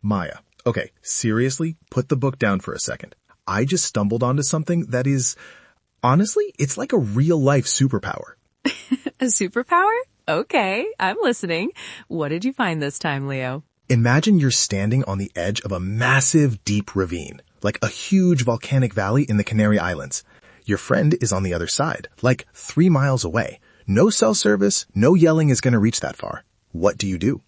Maya, okay, seriously, put the book down for a second. I just stumbled onto something that is, honestly, it's like a real-life superpower. A superpower? Okay, I'm listening. What did you find this time, Leo? Imagine you're standing on the edge of a massive, deep ravine, like a huge volcanic valley in the Canary Islands. Your friend is on the other side, like 3 miles away. No cell service, no yelling is going to reach that far. What do you do?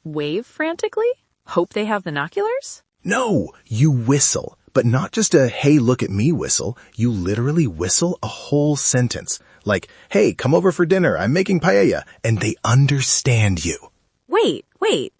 Wave frantically? Hope they have binoculars? No, you whistle, but not just a hey look at me whistle. You literally whistle a whole sentence. Like, hey, come over for dinner, I'm making paella, and they understand you. Wait,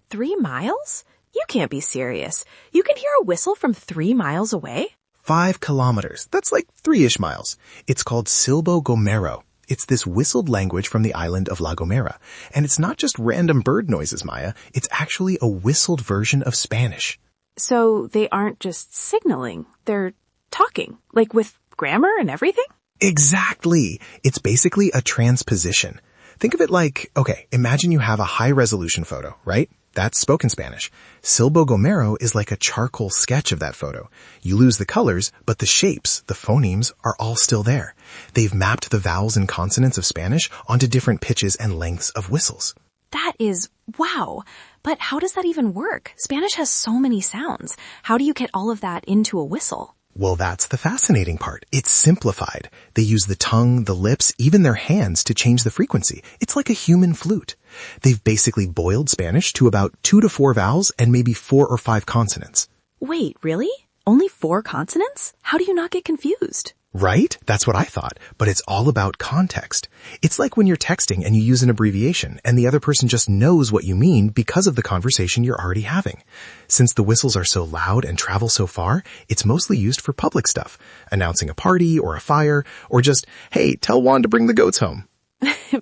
3 miles? You can't be serious. You can hear a whistle from 3 miles away? 5 kilometers, that's like 3-ish miles. It's called Silbo Gomero. It's this whistled language from the island of La Gomera. And it's not just random bird noises, Maya. It's actually a whistled version of Spanish. So they aren't just signaling, they're talking, like with grammar and everything? Exactly. It's basically a transposition. Think of it like, okay, imagine you have a high-resolution photo, right? That's spoken Spanish. Silbo Gomero is like a charcoal sketch of that photo. You lose the colors, but the shapes, the phonemes, are all still there. They've mapped the vowels and consonants of Spanish onto different pitches and lengths of whistles. That is, wow. But how does that even work? Spanish has so many sounds. How do you get all of that into a whistle? Well, that's the fascinating part. It's simplified. They use the tongue, the lips, even their hands to change the frequency. It's like a human flute. They've basically boiled Spanish to about 2 to 4 vowels and maybe 4 or 5 consonants. Wait, really? Only 4 consonants? How do you not get confused? Right? That's what I thought. But it's all about context. It's like when you're texting and you use an abbreviation and the other person just knows what you mean because of the conversation you're already having. Since the whistles are so loud and travel so far, it's mostly used for public stuff, announcing a party or a fire, or just, hey, tell Juan to bring the goats home.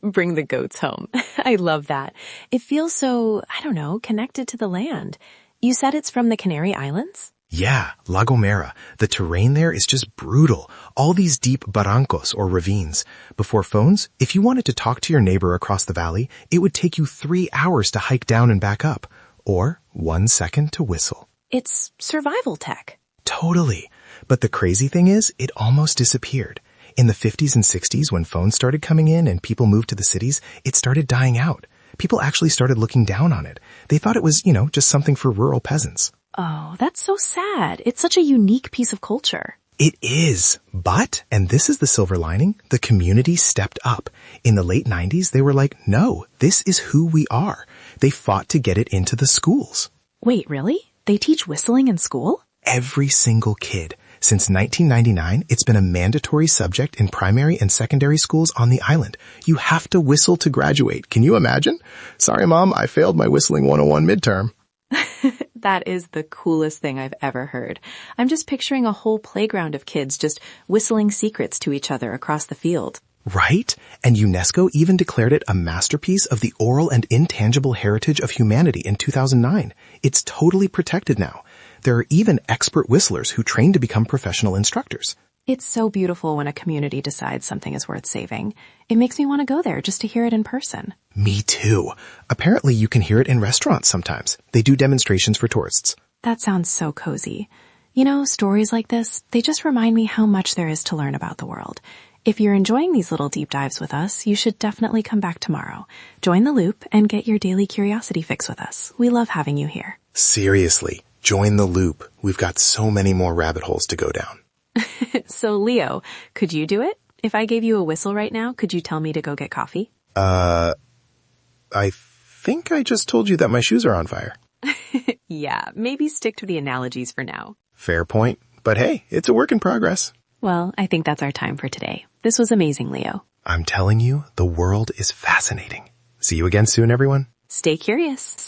Bring the goats home. I love that. It feels so, I don't know, connected to the land. You said it's from the Canary Islands? Yeah, La Gomera. The terrain there is just brutal. All these deep barrancos or ravines. Before phones, if you wanted to talk to your neighbor across the valley, it would take you 3 hours to hike down and back up. Or 1 second to whistle. It's survival tech. Totally. But the crazy thing is, it almost disappeared. In the 50s and 60s, when phones started coming in and people moved to the cities, it started dying out. People actually started looking down on it. They thought it was, just something for rural peasants. Oh, that's so sad. It's such a unique piece of culture. It is. But, and this is the silver lining, the community stepped up. In the late 90s, they were like, no, this is who we are. They fought to get it into the schools. Wait, really? They teach whistling in school? Every single kid. Since 1999, it's been a mandatory subject in primary and secondary schools on the island. You have to whistle to graduate. Can you imagine? Sorry, Mom, I failed my Whistling 101 midterm. That is the coolest thing I've ever heard. I'm just picturing a whole playground of kids just whistling secrets to each other across the field. Right? And UNESCO even declared it a masterpiece of the oral and intangible heritage of humanity in 2009. It's totally protected now. There are even expert whistlers who train to become professional instructors. It's so beautiful when a community decides something is worth saving. It makes me want to go there just to hear it in person. Me too. Apparently you can hear it in restaurants sometimes. They do demonstrations for tourists. That sounds so cozy. Stories like this, they just remind me how much there is to learn about the world. If you're enjoying these little deep dives with us, you should definitely come back tomorrow. Join the loop and get your daily curiosity fix with us. We love having you here. Seriously, join the loop. We've got so many more rabbit holes to go down. So, Leo, could you do it? If I gave you a whistle right now, could you tell me to go get coffee? I think I just told you that my shoes are on fire. Yeah, maybe stick to the analogies for now. Fair point. But hey, it's a work in progress. Well, I think that's our time for today. This was amazing, Leo. I'm telling you, the world is fascinating. See you again soon, everyone. Stay curious.